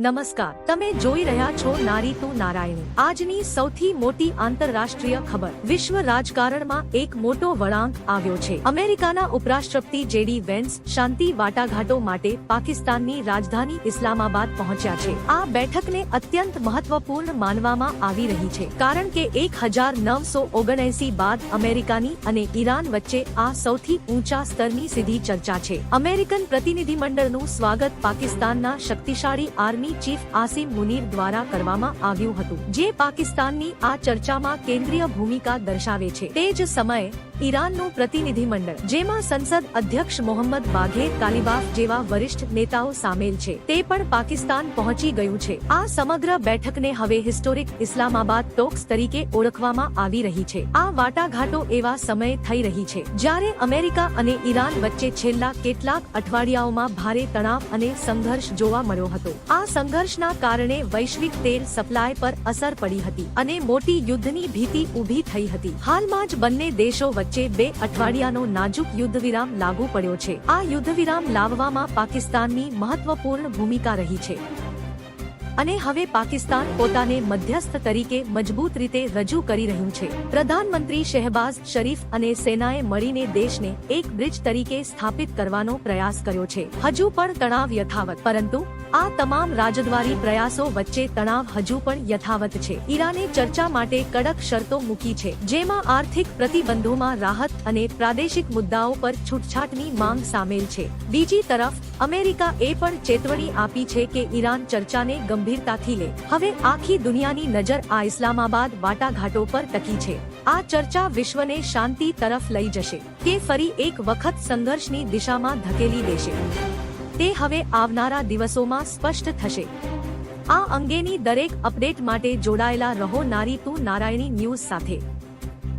નમસ્કાર, તમે જોઈ રહ્યા છો નારી તું નારાયણી. આજની સૌથી મોટી આંતરરાષ્ટ્રીય ખબર. વિશ્વ રાજકારણમાં એક મોટો વળાંક આવ્યો છે. અમેરિકાના ઉપરાષ્ટ્રપતિ જેડી વેન્સ શાંતિ વાટાઘાટો માટે પાકિસ્તાનની રાજધાની ઇસ્લામાબાદ પહોંચ્યા છે. આ બેઠકને અત્યંત મહત્વપૂર્ણ માનવામાં આવી રહી છે, કારણ કે 1979 બાદ અમેરિકાની અને ઈરાન વચ્ચે આ સૌથી ઊંચા સ્તરની સીધી ચર્ચા છે. અમેરિકન પ્રતિનિધિમંડળનું સ્વાગત પાકિસ્તાનના શક્તિશાળી આર્મી ચીફ આસિમ મુનીર દ્વારા કરવામાં આવ્યું હતું, જે પાકિસ્તાનની આ ચર્ચામાં કેન્દ્રીય ભૂમિકા દર્શાવે છે. તે જ સમયે ઈરાનનું પ્રતિનિધિમંડળ, જેમાં સંસદ અધ્યક્ષ મોહમ્મદ બાઘેર કાલિબાફ જેવા વરિષ્ઠ નેતાઓ સામેલ છે, તે પણ પાકિસ્તાન પહોંચી ગયું છે. આ સમગ્ર બેઠકને હવે હિસ્ટોરિક ઇસ્લામાબાદ ટોક્સ તરીકે ઓળખવામાં આવી રહી છે. આ વાટાઘાટો એવા સમયે થઈ રહી છે જ્યારે અમેરિકા અને ઈરાન વચ્ચે છેલ્લા કેટલાક અઠવાડિયાઓમાં ભારે તણાવ અને સંઘર્ષ જોવા મળ્યો હતો. આ સંઘર્ષના કારણે વૈશ્વિક તેલ સપ્લાય પર અસર પડી હતી અને મોટી યુદ્ધની ભીતિ ઊભી થઈ હતી. હાલમાં જ બંને દેશો વચ્ચે 2 અઠવાડિયાનો નાજુક યુદ્ધવિરામ લાગુ પડ્યો છે. આ યુદ્ધવિરામ લાવવામાં પાકિસ્તાનની મહત્વપૂર્ણ ભૂમિકા રહી છે અને હવે પાકિસ્તાન પોતાને મધ્યસ્થ તરીકે મજબૂત રીતે રજૂ કરી રહ્યું છે. પ્રધાનમંત્રી શહેબાઝ શરીફ અને સેનાએ મળીને દેશને એક બ્રિજ તરીકે સ્થાપિત કરવાનો પ્રયાસ કર્યો છે. હજુ પણ તણાવ યથાવત, પરંતુ આ તમામ રાજદ્વારી પ્રયાસો વચ્ચે તણાવ હજુ પણ યથાવત છે. ઈરાને ચર્ચા માટે કડક શરતો મૂકી છે, જેમાં આર્થિક પ્રતિબંધોમાં રાહત અને પ્રાદેશિક મુદ્દાઓ પર છૂટછાટની માંગ સામેલ છે. બીજી તરફ અમેરિકા એ પણ ચેતવણી આપી છે કે ઈરાન ચર્ચાને ગંભીરતાથી લે. હવે આખી દુનિયાની નજર આ ઇસ્લામાબાદ વાટાઘાટો પર ટકી છે. આ ચર્ચા વિશ્વને શાંતિ તરફ લઈ જશે કે ફરી એક વખત સંઘર્ષની દિશામાં ધકેલી દેશે, તે હવે આવનારા દિવસોમાં સ્પષ્ટ થશે. આ અંગેની દરેક અપડેટ માટે જોડાયેલા રહો નારી તું નારાયણી ન્યૂઝ સાથે.